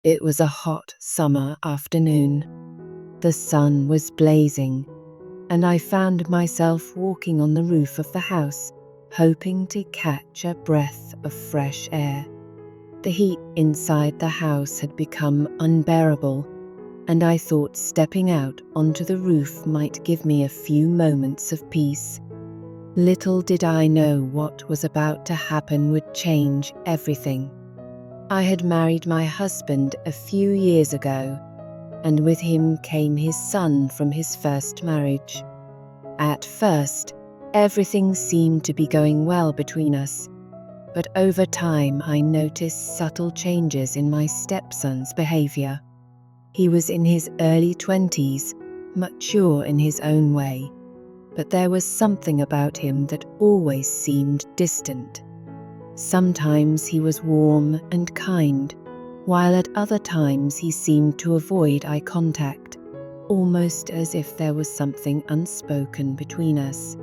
It was a hot summer afternoon. The sun was blazing, and I found myself walking on the roof of the house, hoping to catch a breath of fresh air. The heat inside the house had become unbearable, and I thought stepping out onto the roof might give me a few moments of peace. Little did I know what was about to happen would change everything. I had married my husband a few years ago, and with him came his son from his first marriage. At first, everything seemed to be going well between us, but over time I noticed subtle changes in my stepson's behavior. He was in his early 20s, mature in his own way, but there was something about him that always seemed distant. Sometimes he was warm and kind, while at other times he seemed to avoid eye contact, almost as if there was something unspoken between us.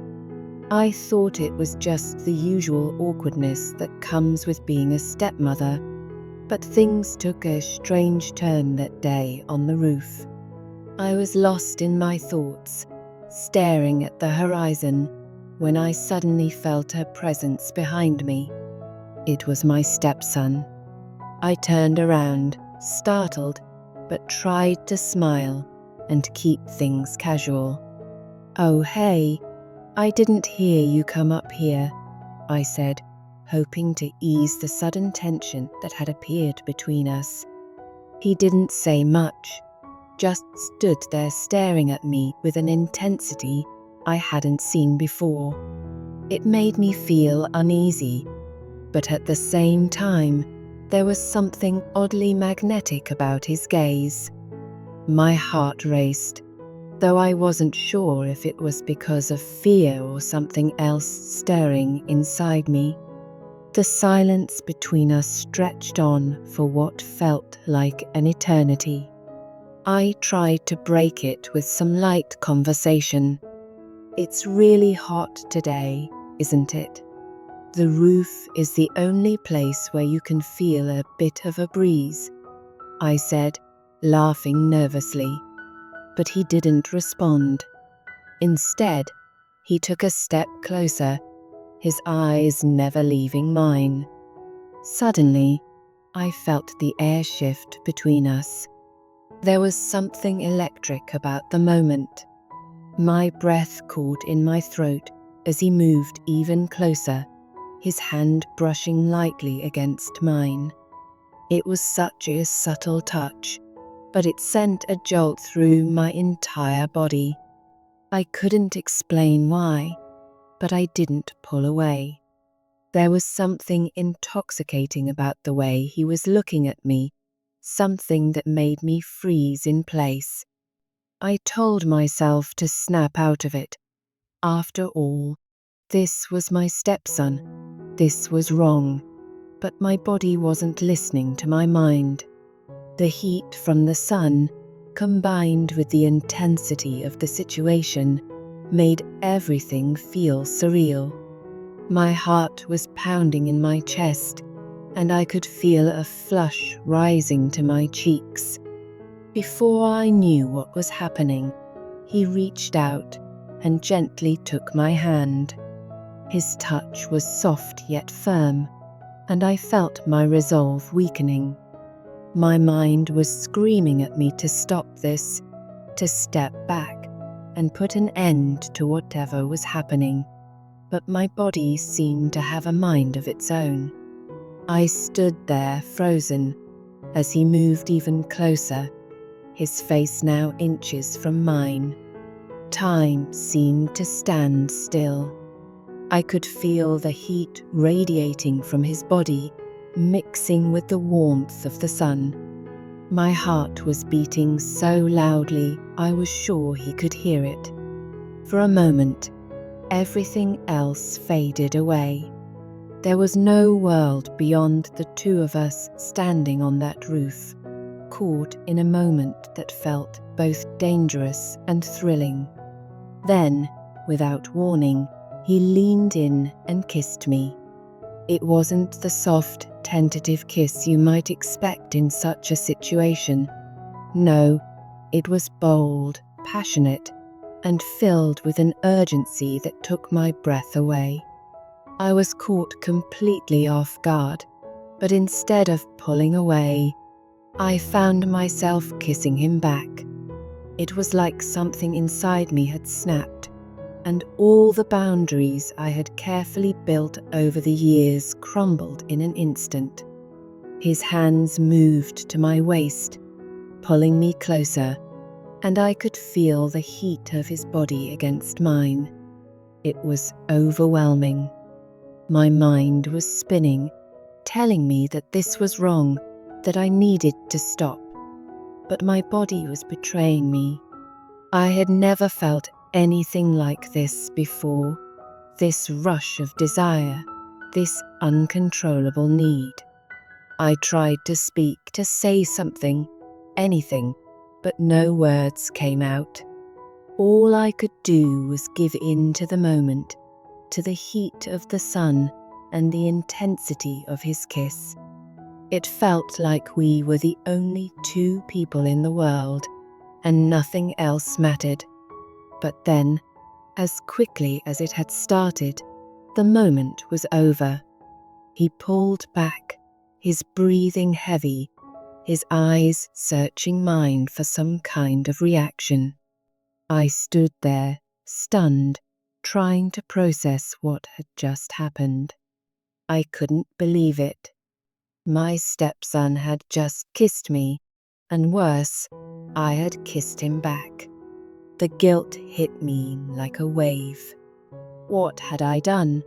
I thought it was just the usual awkwardness that comes with being a stepmother, but things took a strange turn that day on the roof. I was lost in my thoughts, staring at the horizon, when I suddenly felt a presence behind me. It was my stepson. I turned around, startled, but tried to smile and keep things casual. "Oh, hey, I didn't hear you come up here," I said, hoping to ease the sudden tension that had appeared between us. He didn't say much, just stood there staring at me with an intensity I hadn't seen before. It made me feel uneasy, but at the same time, there was something oddly magnetic about his gaze. My heart raced, though I wasn't sure if it was because of fear or something else stirring inside me. The silence between us stretched on for what felt like an eternity. I tried to break it with some light conversation. "It's really hot today, isn't it? The roof is the only place where you can feel a bit of a breeze," I said, laughing nervously. But he didn't respond. Instead, he took a step closer, his eyes never leaving mine. Suddenly, I felt the air shift between us. There was something electric about the moment. My breath caught in my throat as he moved even closer, his hand brushing lightly against mine. It was such a subtle touch, but it sent a jolt through my entire body. I couldn't explain why, but I didn't pull away. There was something intoxicating about the way he was looking at me, something that made me freeze in place. I told myself to snap out of it. After all, this was my stepson. This was wrong, but my body wasn't listening to my mind. The heat from the sun, combined with the intensity of the situation, made everything feel surreal. My heart was pounding in my chest, and I could feel a flush rising to my cheeks. Before I knew what was happening, he reached out and gently took my hand. His touch was soft yet firm, and I felt my resolve weakening. My mind was screaming at me to stop this, to step back, and put an end to whatever was happening. But my body seemed to have a mind of its own. I stood there frozen as he moved even closer, his face now inches from mine. Time seemed to stand still. I could feel the heat radiating from his body, mixing with the warmth of the sun. My heart was beating so loudly I was sure he could hear it. For a moment, everything else faded away. There was no world beyond the two of us standing on that roof, caught in a moment that felt both dangerous and thrilling. Then, without warning, he leaned in and kissed me. It wasn't the soft, tentative kiss you might expect in such a situation. No, it was bold, passionate, and filled with an urgency that took my breath away. I was caught completely off guard, but instead of pulling away, I found myself kissing him back. It was like something inside me had snapped, and all the boundaries I had carefully built over the years crumbled in an instant. His hands moved to my waist, pulling me closer, and I could feel the heat of his body against mine. It was overwhelming. My mind was spinning, telling me that this was wrong, that I needed to stop. But my body was betraying me. I had never felt anything like this before, this rush of desire, this uncontrollable need. I tried to speak, to say something, anything, but no words came out. All I could do was give in to the moment, to the heat of the sun and the intensity of his kiss. It felt like we were the only two people in the world, and nothing else mattered. But then, as quickly as it had started, the moment was over. He pulled back, his breathing heavy, his eyes searching mine for some kind of reaction. I stood there, stunned, trying to process what had just happened. I couldn't believe it. My stepson had just kissed me, and worse, I had kissed him back. The guilt hit me like a wave. What had I done?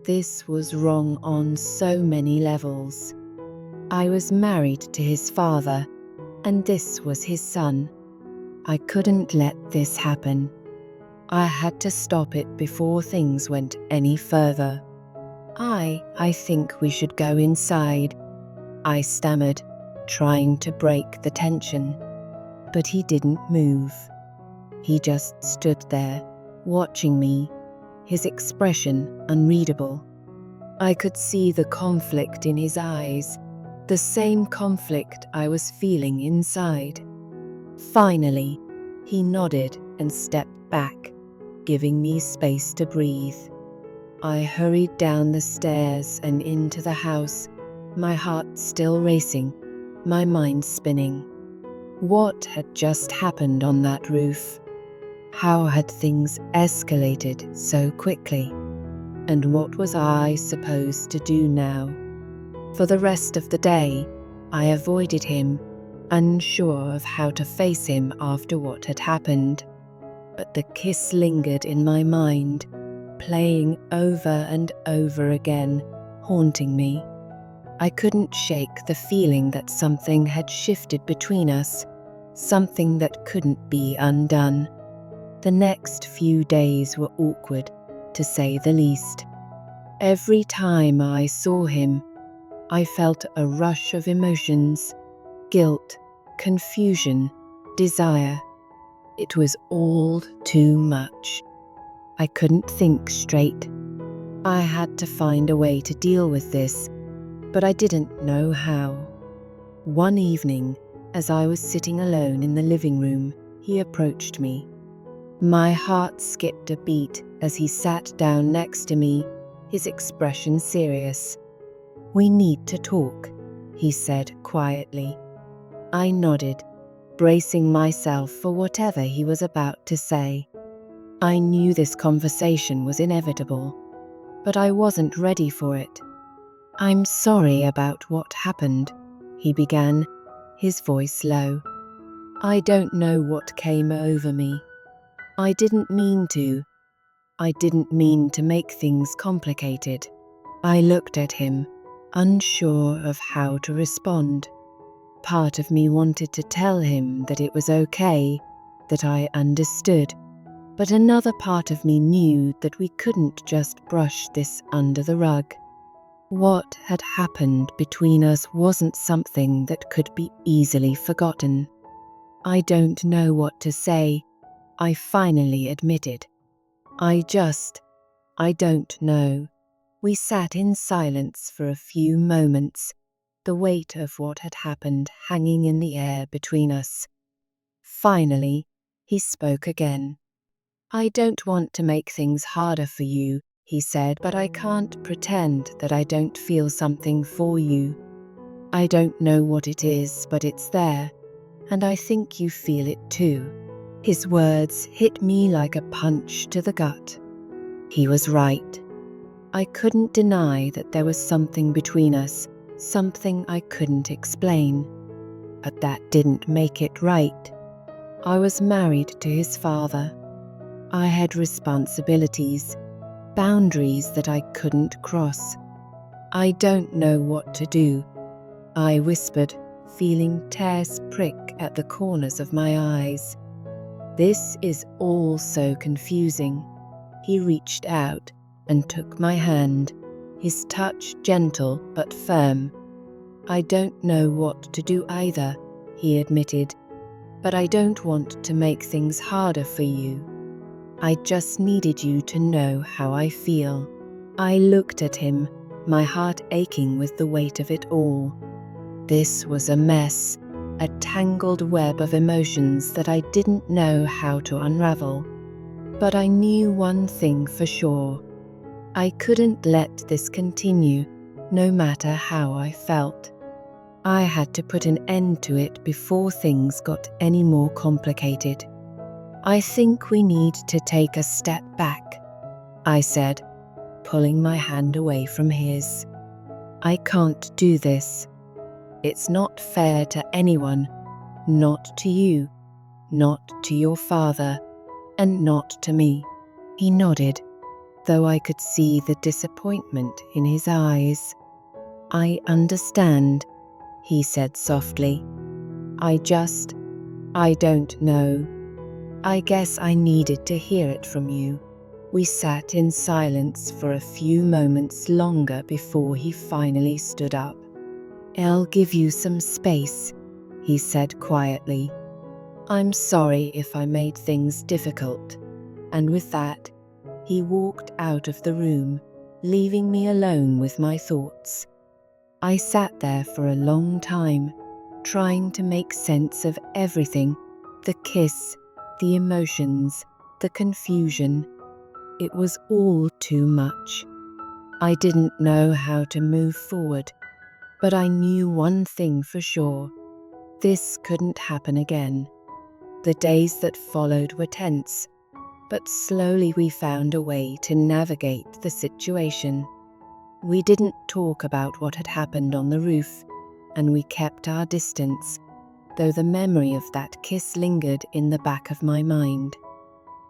This was wrong on so many levels. I was married to his father, and this was his son. I couldn't let this happen. I had to stop it before things went any further. I think we should go inside, I stammered, trying to break the tension. But he didn't move. He just stood there, watching me, his expression unreadable. I could see the conflict in his eyes, the same conflict I was feeling inside. Finally, he nodded and stepped back, giving me space to breathe. I hurried down the stairs and into the house, my heart still racing, my mind spinning. What had just happened on that roof? How had things escalated so quickly? And what was I supposed to do now? For the rest of the day, I avoided him, unsure of how to face him after what had happened. But the kiss lingered in my mind, playing over and over again, haunting me. I couldn't shake the feeling that something had shifted between us, something that couldn't be undone. The next few days were awkward, to say the least. Every time I saw him, I felt a rush of emotions, guilt, confusion, desire. It was all too much. I couldn't think straight. I had to find a way to deal with this, but I didn't know how. One evening, as I was sitting alone in the living room, he approached me. My heart skipped a beat as he sat down next to me, his expression serious. "We need to talk," he said quietly. I nodded, bracing myself for whatever he was about to say. I knew this conversation was inevitable, but I wasn't ready for it. "I'm sorry about what happened," he began, his voice low. "I don't know what came over me. I didn't mean to. I didn't mean to make things complicated." I looked at him, unsure of how to respond. Part of me wanted to tell him that it was okay, that I understood, but another part of me knew that we couldn't just brush this under the rug. What had happened between us wasn't something that could be easily forgotten. "I don't know what to say," I finally admitted. I don't know." We sat in silence for a few moments, the weight of what had happened hanging in the air between us. Finally, he spoke again. "I don't want to make things harder for you," he said, "but I can't pretend that I don't feel something for you. I don't know what it is, but it's there, and I think you feel it too." His words hit me like a punch to the gut. He was right. I couldn't deny that there was something between us, something I couldn't explain. But that didn't make it right. I was married to his father. I had responsibilities, boundaries that I couldn't cross. "I don't know what to do," I whispered, feeling tears prick at the corners of my eyes. "This is all so confusing." He reached out and took my hand, his touch gentle but firm. "I don't know what to do either," he admitted, "but I don't want to make things harder for you. I just needed you to know how I feel." I looked at him, my heart aching with the weight of it all. This was a mess, a tangled web of emotions that I didn't know how to unravel. But I knew one thing for sure. I couldn't let this continue, no matter how I felt. I had to put an end to it before things got any more complicated. "I think we need to take a step back," I said, pulling my hand away from his. "I can't do this. It's not fair to anyone, not to you, not to your father, and not to me." He nodded, though I could see the disappointment in his eyes. "I understand," he said softly. I don't know. I guess I needed to hear it from you." We sat in silence for a few moments longer before he finally stood up. "I'll give you some space," he said quietly. "I'm sorry if I made things difficult." And with that, he walked out of the room, leaving me alone with my thoughts. I sat there for a long time, trying to make sense of everything: the kiss, the emotions, the confusion. It was all too much. I didn't know how to move forward, but I knew one thing for sure: this couldn't happen again. The days that followed were tense, but slowly we found a way to navigate the situation. We didn't talk about what had happened on the roof, and we kept our distance, though the memory of that kiss lingered in the back of my mind.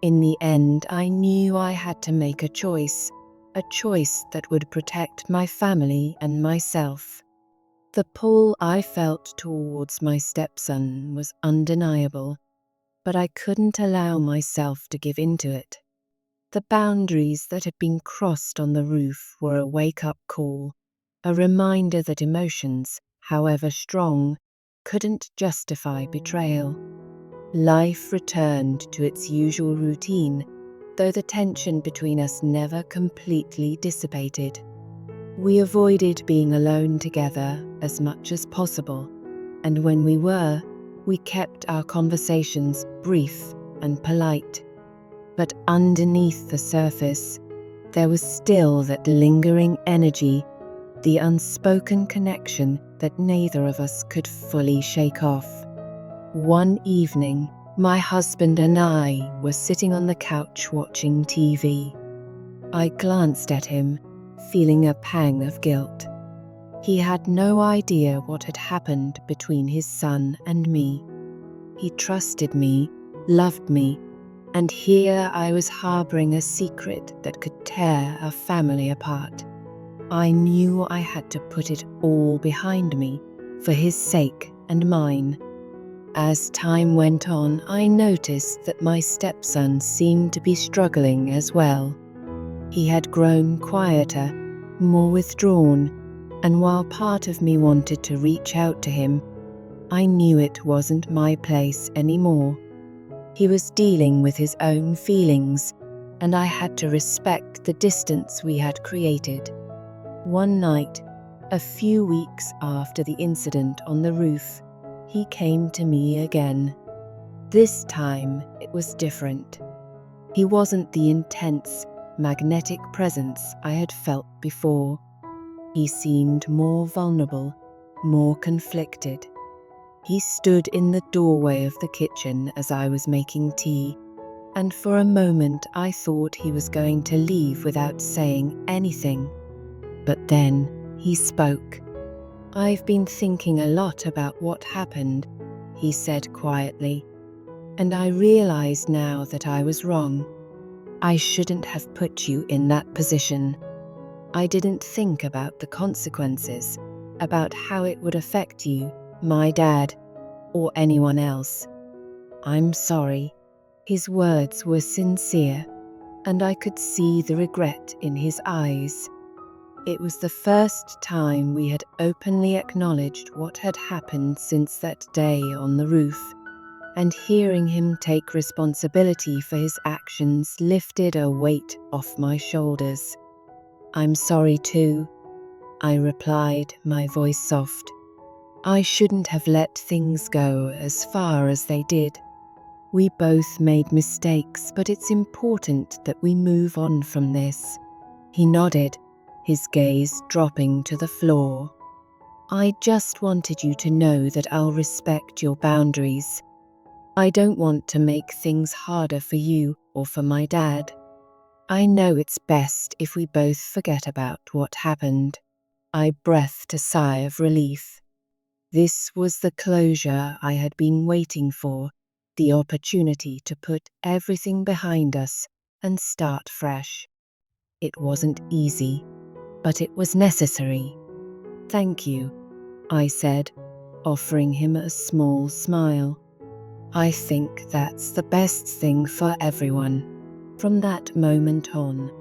In the end, I knew I had to make a choice that would protect my family and myself. The pull I felt towards my stepson was undeniable, but I couldn't allow myself to give in to it. The boundaries that had been crossed on the roof were a wake-up call, a reminder that emotions, however strong, couldn't justify betrayal. Life returned to its usual routine, though the tension between us never completely dissipated. We avoided being alone together as much as possible, and when we were, we kept our conversations brief and polite. But underneath the surface, there was still that lingering energy, the unspoken connection that neither of us could fully shake off. One evening, my husband and I were sitting on the couch watching TV. I glanced at him, feeling a pang of guilt. He had no idea what had happened between his son and me. He trusted me, loved me, and here I was harboring a secret that could tear our family apart. I knew I had to put it all behind me, for his sake and mine. As time went on, I noticed that my stepson seemed to be struggling as well. He had grown quieter, more withdrawn, and while part of me wanted to reach out to him, I knew it wasn't my place anymore. He was dealing with his own feelings, and I had to respect the distance we had created. One night, a few weeks after the incident on the roof, he came to me again. This time, it was different. He wasn't the intense, magnetic presence I had felt before. He seemed more vulnerable, more conflicted. He stood in the doorway of the kitchen as I was making tea, and for a moment I thought he was going to leave without saying anything. But then he spoke. "I've been thinking a lot about what happened," he said quietly, "and I realize now that I was wrong. I shouldn't have put you in that position. I didn't think about the consequences, about how it would affect you, my dad, or anyone else. I'm sorry." His words were sincere, and I could see the regret in his eyes. It was the first time we had openly acknowledged what had happened since that day on the roof, and hearing him take responsibility for his actions lifted a weight off my shoulders. "I'm sorry too," I replied, my voice soft. "I shouldn't have let things go as far as they did. We both made mistakes, but it's important that we move on from this." He nodded, his gaze dropping to the floor. "I just wanted you to know that I'll respect your boundaries. I don't want to make things harder for you or for my dad. I know it's best if we both forget about what happened." I breathed a sigh of relief. This was the closure I had been waiting for, the opportunity to put everything behind us and start fresh. It wasn't easy, but it was necessary. "Thank you," I said, offering him a small smile. "I think that's the best thing for everyone." From that moment on,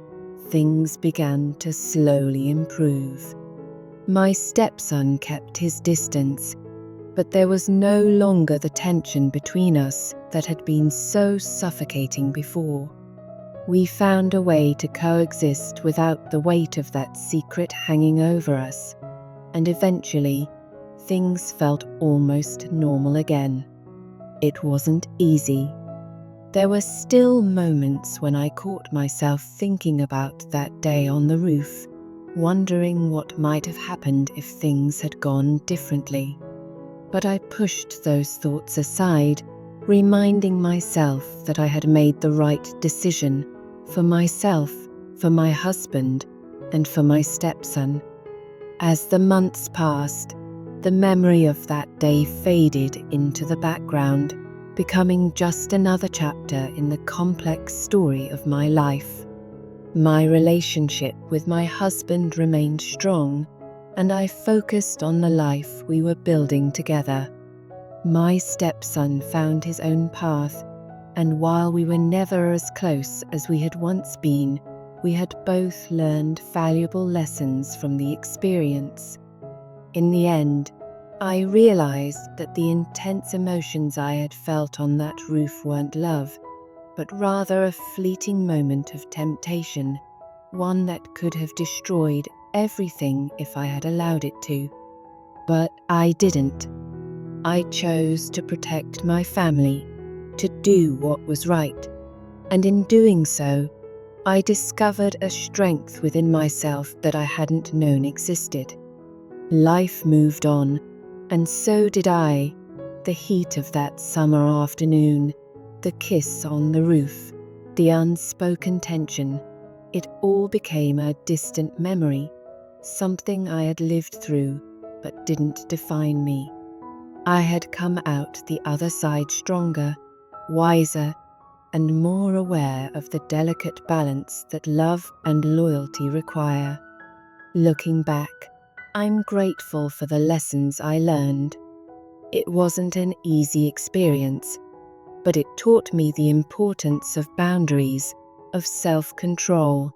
things began to slowly improve. My stepson kept his distance, but there was no longer the tension between us that had been so suffocating before. We found a way to coexist without the weight of that secret hanging over us, and eventually, things felt almost normal again. It wasn't easy. There were still moments when I caught myself thinking about that day on the roof, wondering what might have happened if things had gone differently. But I pushed those thoughts aside, reminding myself that I had made the right decision for myself, for my husband, and for my stepson. As the months passed, the memory of that day faded into the background, becoming just another chapter in the complex story of my life. My relationship with my husband remained strong, and I focused on the life we were building together. My stepson found his own path, and while we were never as close as we had once been, we had both learned valuable lessons from the experience. In the end, I realized that the intense emotions I had felt on that roof weren't love, but rather a fleeting moment of temptation, one that could have destroyed everything if I had allowed it to. But I didn't. I chose to protect my family, to do what was right, and in doing so, I discovered a strength within myself that I hadn't known existed. Life moved on, and so did I. The heat of that summer afternoon, the kiss on the roof, the unspoken tension, it all became a distant memory, something I had lived through but didn't define me. I had come out the other side stronger, wiser, and more aware of the delicate balance that love and loyalty require. Looking back, I'm grateful for the lessons I learned. It wasn't an easy experience, but it taught me the importance of boundaries, of self-control,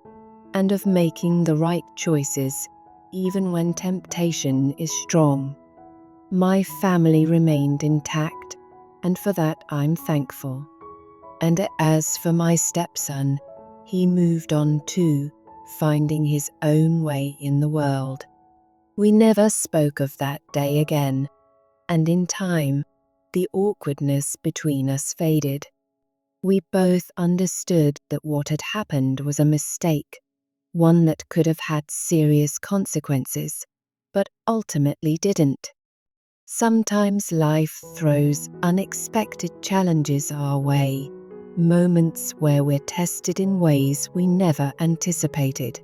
and of making the right choices, even when temptation is strong. My family remained intact, and for that I'm thankful. And as for my stepson, he moved on too, finding his own way in the world. We never spoke of that day again, and in time, the awkwardness between us faded. We both understood that what had happened was a mistake, one that could have had serious consequences, but ultimately didn't. Sometimes life throws unexpected challenges our way, moments where we're tested in ways we never anticipated.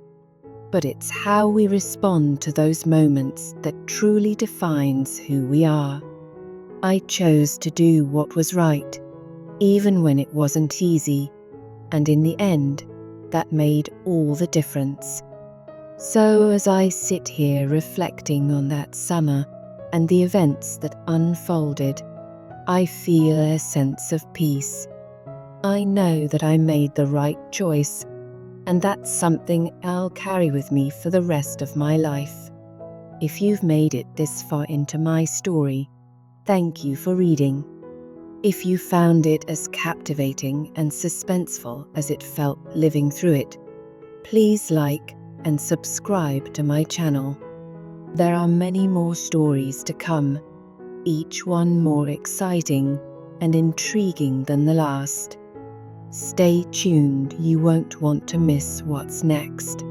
But it's how we respond to those moments that truly defines who we are. I chose to do what was right, even when it wasn't easy, and in the end, that made all the difference. So as I sit here reflecting on that summer and the events that unfolded, I feel a sense of peace. I know that I made the right choice, and that's something I'll carry with me for the rest of my life. If you've made it this far into my story, thank you for reading. If you found it as captivating and suspenseful as it felt living through it, please like and subscribe to my channel. There are many more stories to come, each one more exciting and intriguing than the last. Stay tuned, you won't want to miss what's next.